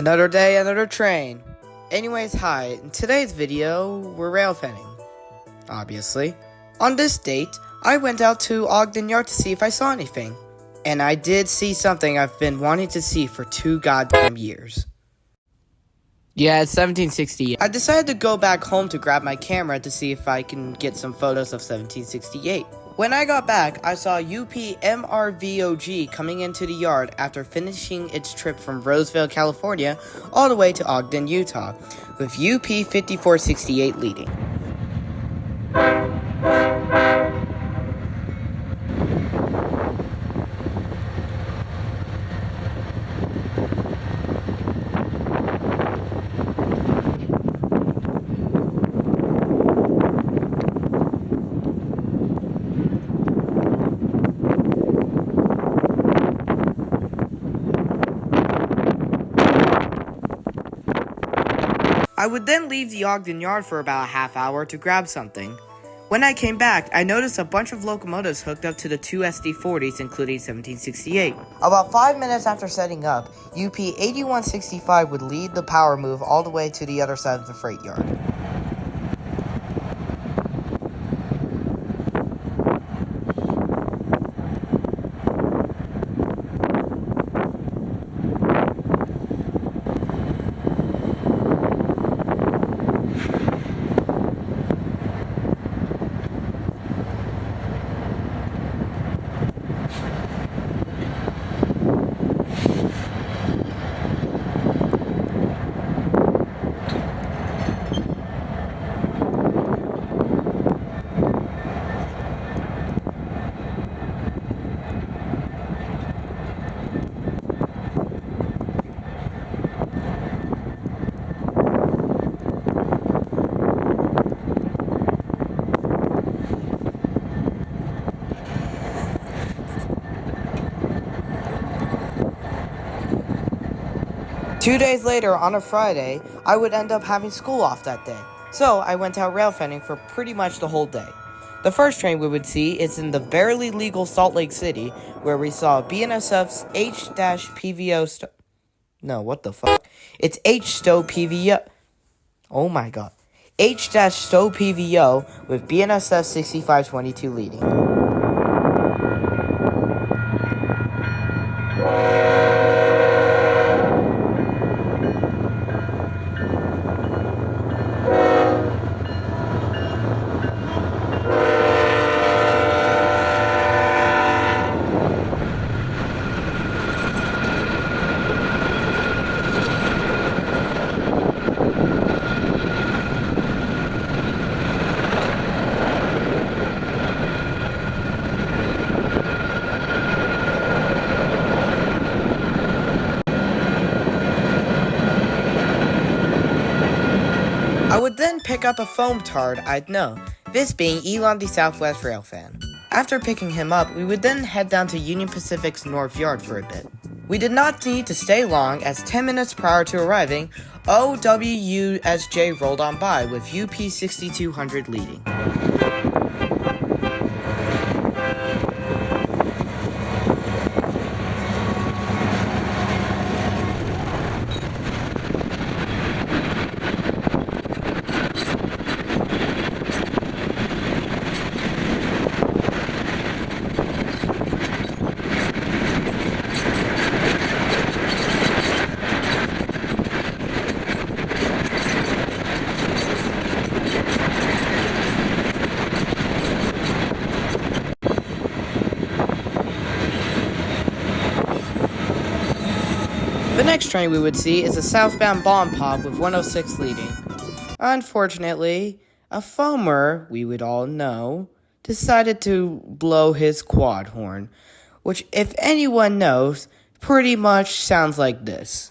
Another day, another train. Anyways, hi. In today's video, we're railfanning. Obviously. On this date, I went out to Ogden Yard to see if I saw anything. And I did see something I've been wanting to see for 2 goddamn years. Yeah, it's 1768. I decided to go back home to grab my camera to see if I can get some photos of 1768. When I got back, I saw UP MRVOG coming into the yard after finishing its trip from Roseville, California, all the way to Ogden, Utah, with UP 5468 leading. I would then leave the Ogden Yard for about a half hour to grab something. When I came back, I noticed a bunch of locomotives hooked up to the 2 SD40s, including 1768. About 5 minutes after setting up, UP 8165 would lead the power move all the way to the other side of the freight yard. Two days later, on a Friday, I would end up having school off that day. So I went out railfanning for pretty much the whole day. The first train we would see is in the barely legal Salt Lake City, where we saw BNSF's H-PVO No, what the fuck? It's H-Stow PVO. Oh my god. H-Stow PVO with BNSF 6522 leading. I would then pick up a foam tard I'd know, this being Elon the Southwest Railfan. After picking him up, we would then head down to Union Pacific's North Yard for a bit. We did not need to stay long, as 10 minutes prior to arriving, OWUSJ rolled on by with UP 6200 leading. The next train we would see is a southbound bomb pop with 106 leading. Unfortunately, a foamer, we would all know, decided to blow his quad horn, which, if anyone knows, pretty much sounds like this.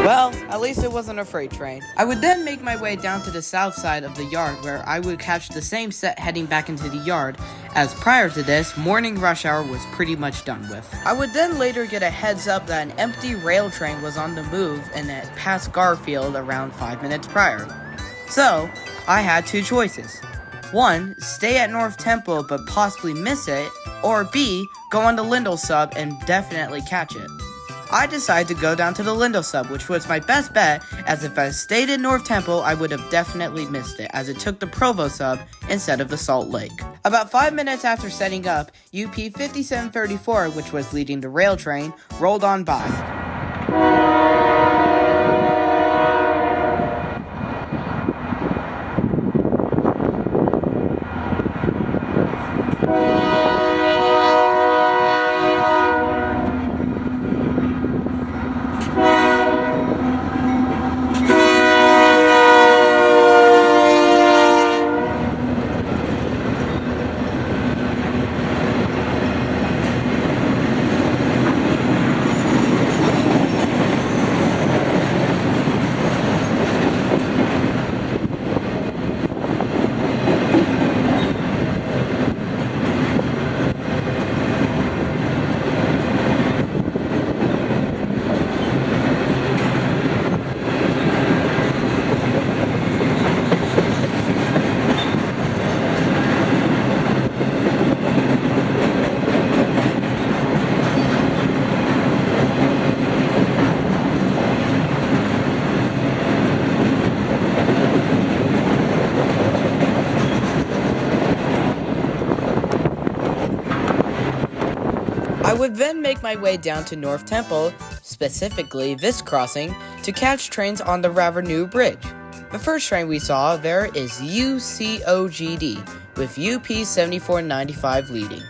Well, at least it wasn't a freight train. I would then make my way down to the south side of the yard where I would catch the same set heading back into the yard, as prior to this, morning rush hour was pretty much done with. I would then later get a heads up that an empty rail train was on the move and it passed Garfield around 5 minutes prior. So, I had two choices. 1, stay at North Temple but possibly miss it, or B, go on the Lindell sub and definitely catch it. I decided to go down to the Lindell sub, which was my best bet, as if I stayed in North Temple, I would have definitely missed it, as it took the Provo sub instead of the Salt Lake. About 5 minutes after setting up, UP 5734, which was leading the rail train, rolled on by. I would then make my way down to North Temple, specifically this crossing, to catch trains on the Ravenue Bridge. The first train we saw there is UCOGD, with UP 7495 leading.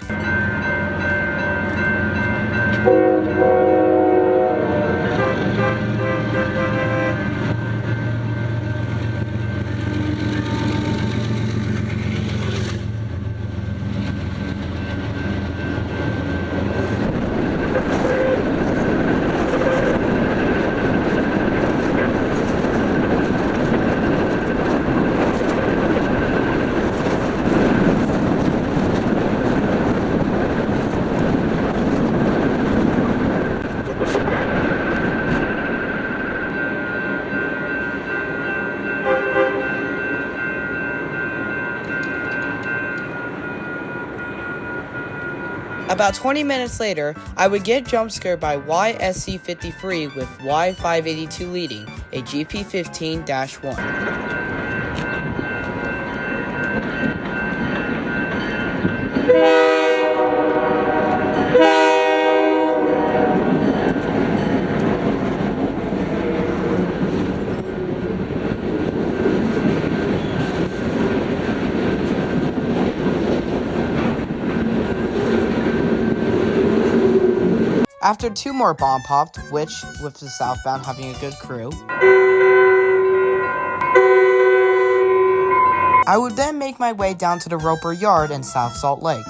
About 20 minutes later, I would get jump scared by YSC53 with Y582 leading, a GP15-1. After two more bomb popped, which, with the southbound having a good crew, I would then make my way down to the Roper Yard in South Salt Lake.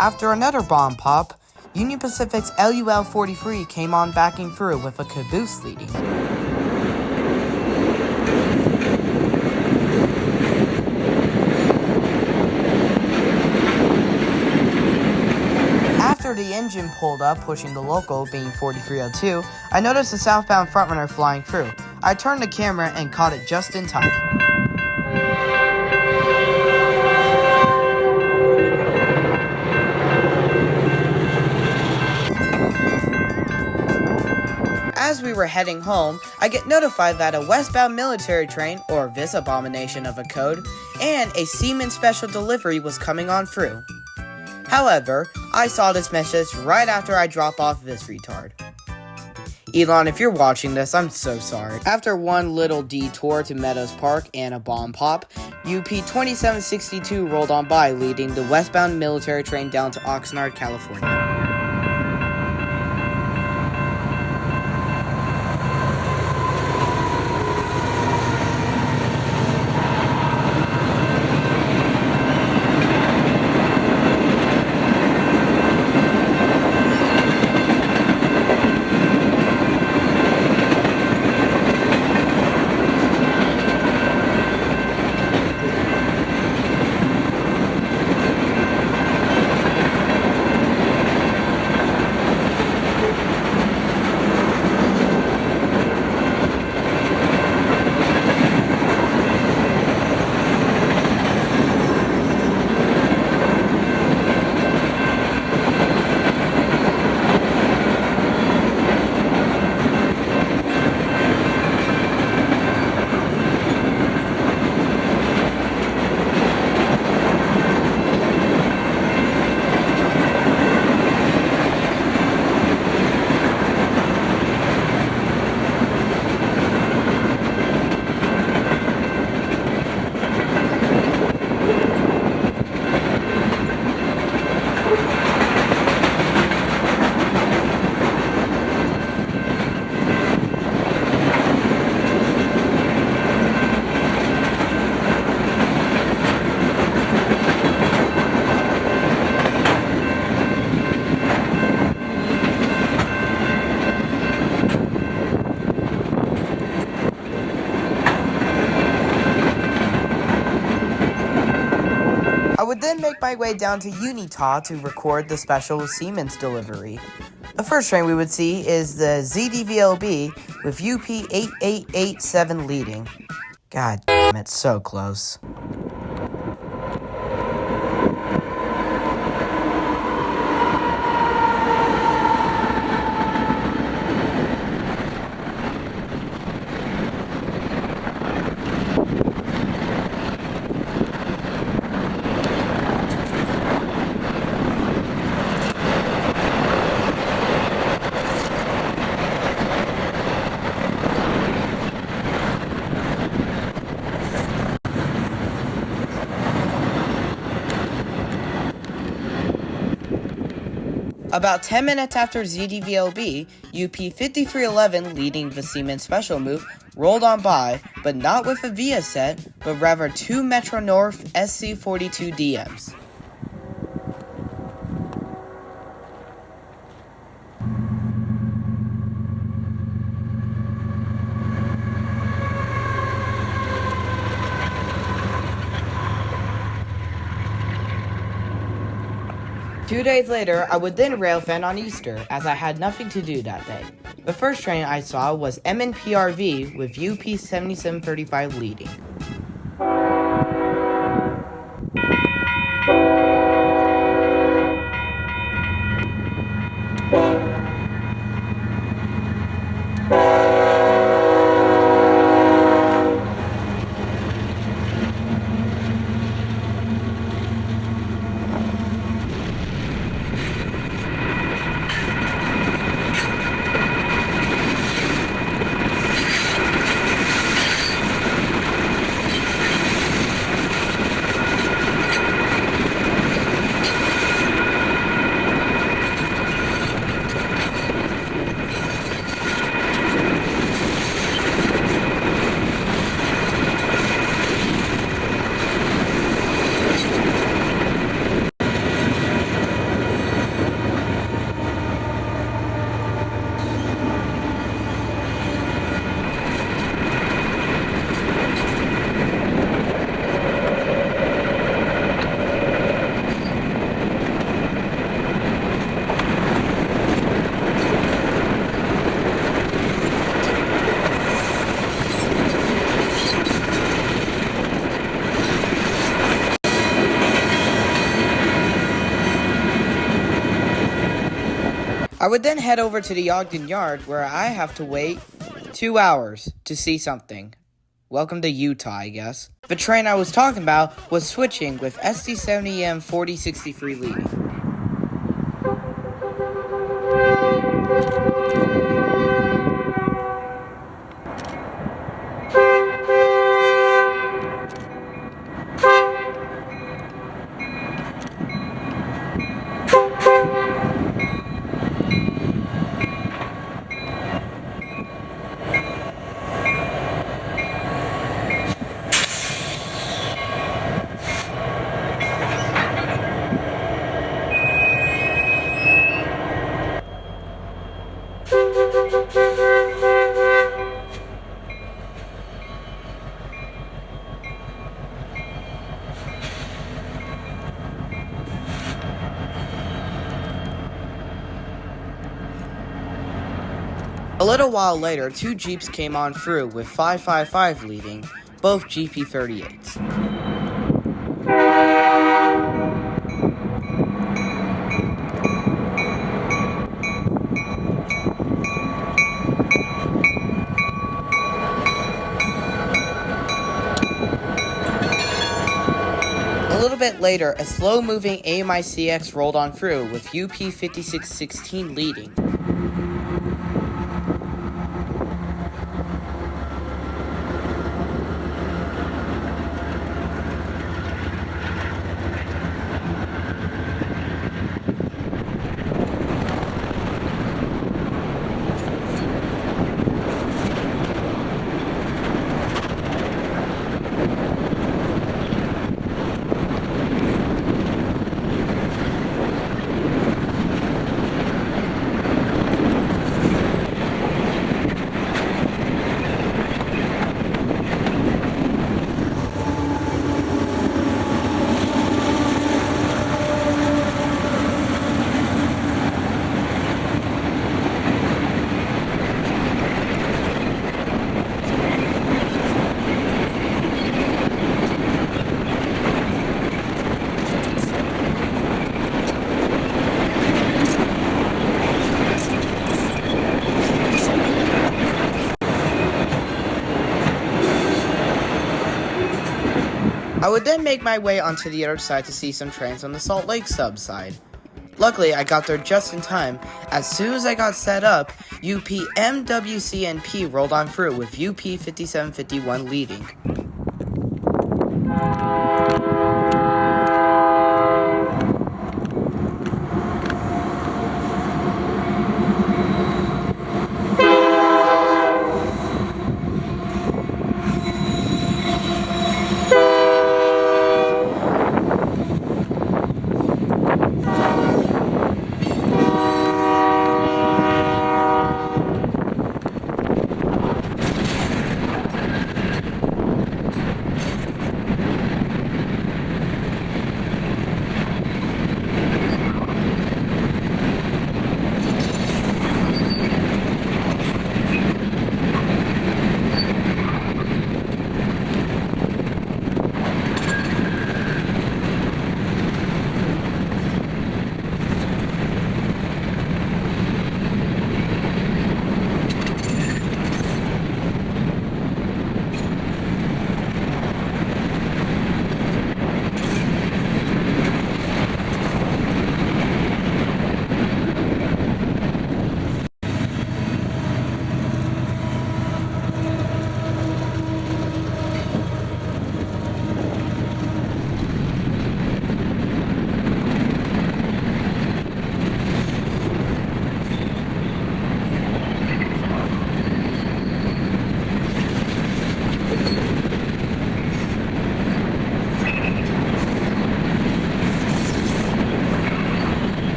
After another bomb pop, Union Pacific's LUL 43 came on backing through with a caboose leading. After the engine pulled up, pushing the local, being 4302, I noticed the southbound frontrunner flying through. I turned the camera and caught it just in time. As we were heading home, I get notified that a westbound military train, or this abomination of a code, and a Seaman Special Delivery was coming on through. However, I saw this message right after I drop off this retard. Elon, if you're watching this, I'm so sorry. After one little detour to Meadows Park and a bomb pop, UP 2762 rolled on by, leading the westbound military train down to Oxnard, California. my way down to Utah to record the special Siemens delivery. The first train we would see is the ZDVLB with UP8887 leading. God damn, it's so close. About 10 minutes after ZDVLB, UP5311 leading the Siemens special move rolled on by, but not with a VIA set, but rather two Metro North SC42 DMs. Two days later, I would then railfan on Easter, as I had nothing to do that day. The first train I saw was MNPRV with UP7735 leading. I would then head over to the Ogden Yard, where I have to wait 2 hours to see something. Welcome to Utah, I guess. The train I was talking about was switching with SD70M 4063 leading. A little while later, two Jeeps came on through with 555 leading, both GP38s. A little bit later, a slow-moving AMI-CX rolled on through with UP5616 leading. I would then make my way onto the other side to see some trains on the Salt Lake sub side. Luckily, I got there just in time. As soon as I got set up, UP MWCNP rolled on through with UP 5751 leading.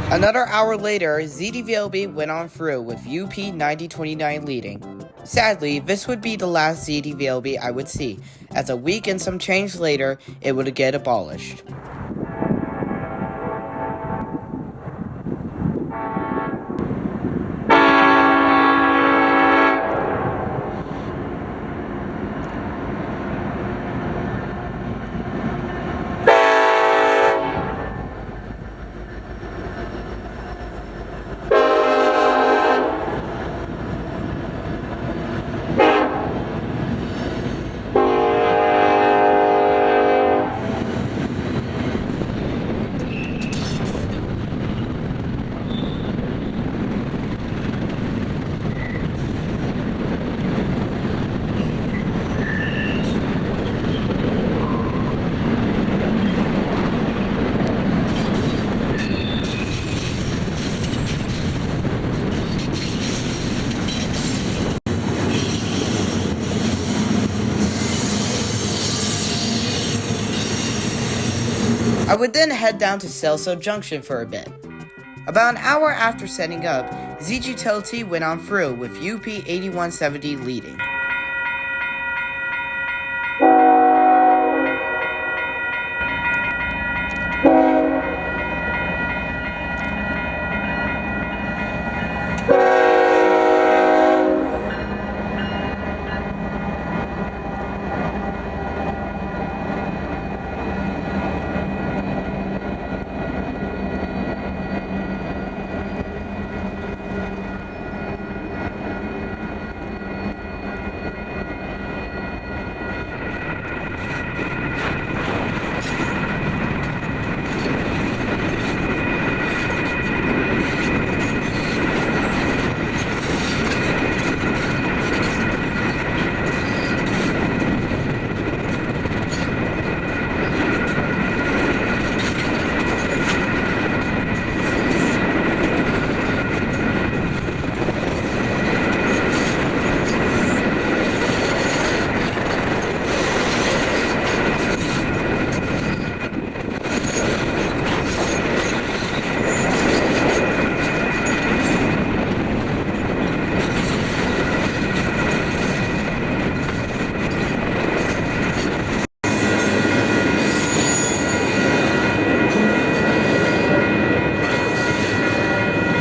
Another hour later, ZDVLB went on through with UP 9029 leading. Sadly, this would be the last ZDVLB I would see, as a week and some change later, it would get abolished. I would then head down to Celso Junction for a bit. About an hour after setting up, ZGTLT went on through with UP 8170 leading.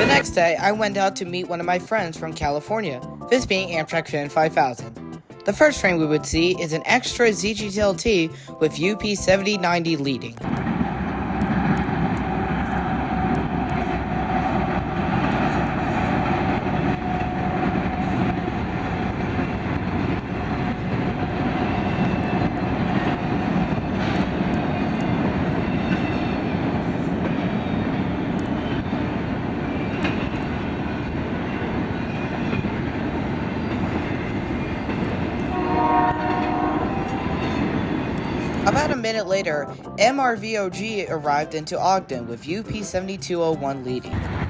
The next day, I went out to meet one of my friends from California, this being Amtrak Fan 5000. The first train we would see is an extra ZGTLT with UP 7090 leading. minute later, MRVOG arrived into Ogden with UP 7201 leading.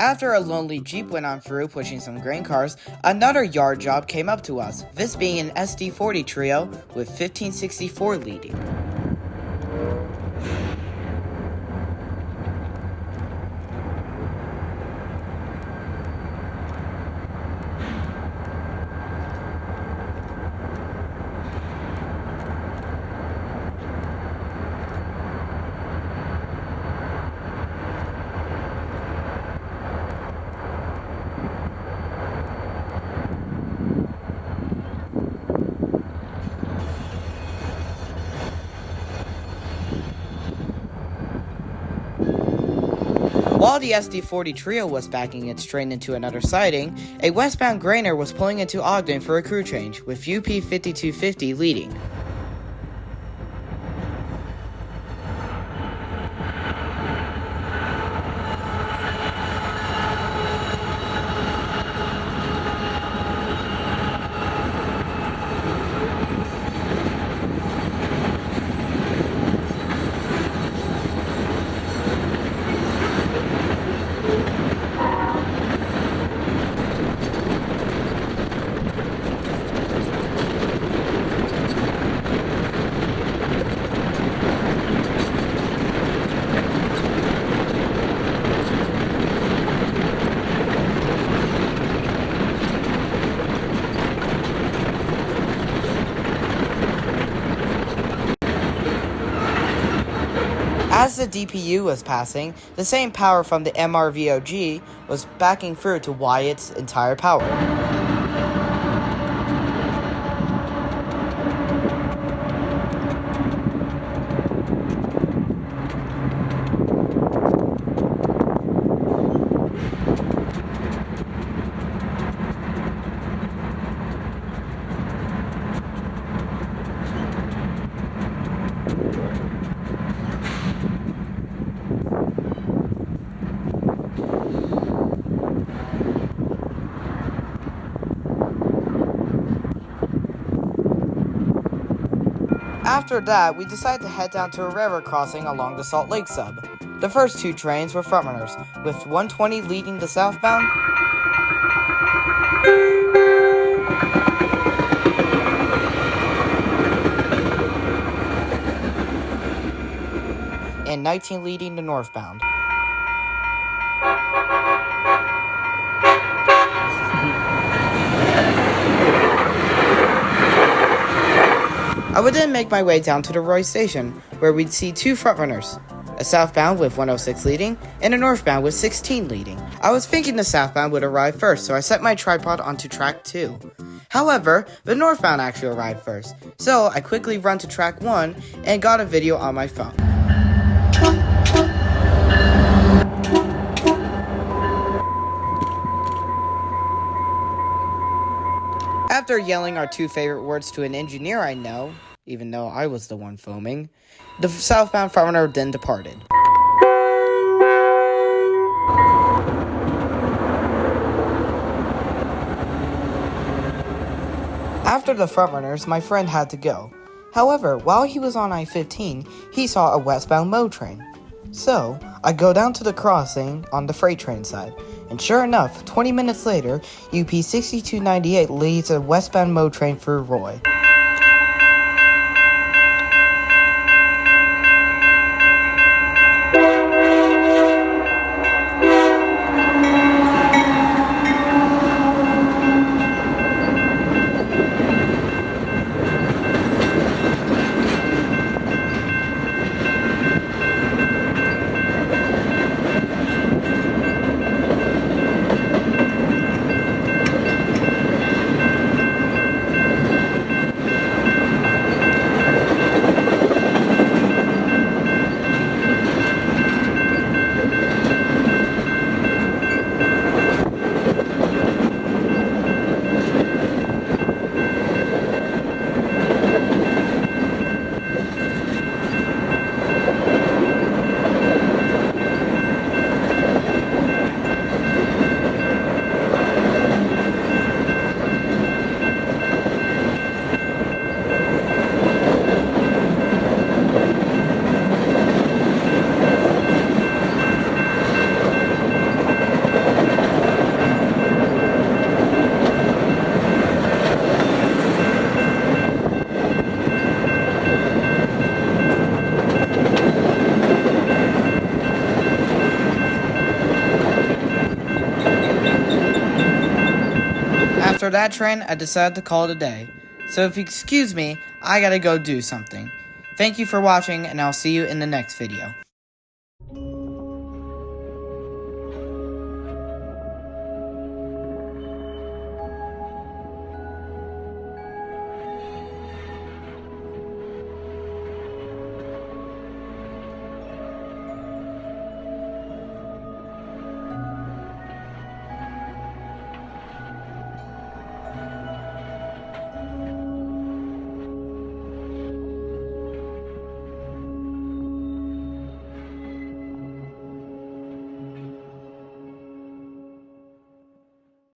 After a lonely Jeep went on through pushing some grain cars, another yard job came up to us, this being an SD40 trio with 1564 leading. While the SD40 trio was backing its train into another siding, a westbound grainer was pulling into Ogden for a crew change, with UP 5250 leading. As the DPU was passing, the same power from the MRVOG was backing through to Wyatt's entire power. After that, we decided to head down to a railroad crossing along the Salt Lake sub. The first two trains were frontrunners, with 120 leading the southbound and 19 leading the northbound. I would then make my way down to the Roy station, where we'd see two frontrunners, a southbound with 106 leading, and a northbound with 16 leading. I was thinking the southbound would arrive first, so I set my tripod onto track 2. However, the northbound actually arrived first, so I quickly run to track 1 and got a video on my phone. After yelling our two favorite words to an engineer I know, even though I was the one filming, the southbound frontrunner then departed. After the frontrunners, my friend had to go. However, while he was on I-15, he saw a westbound MO train. So, I go down to the crossing on the freight train side, And sure enough, 20 minutes later, UP 6298 leaves a westbound mode train for Roy. After that train, I decided to call it a day. So if you excuse me, I gotta go do something. Thank you for watching, and I'll see you in the next video.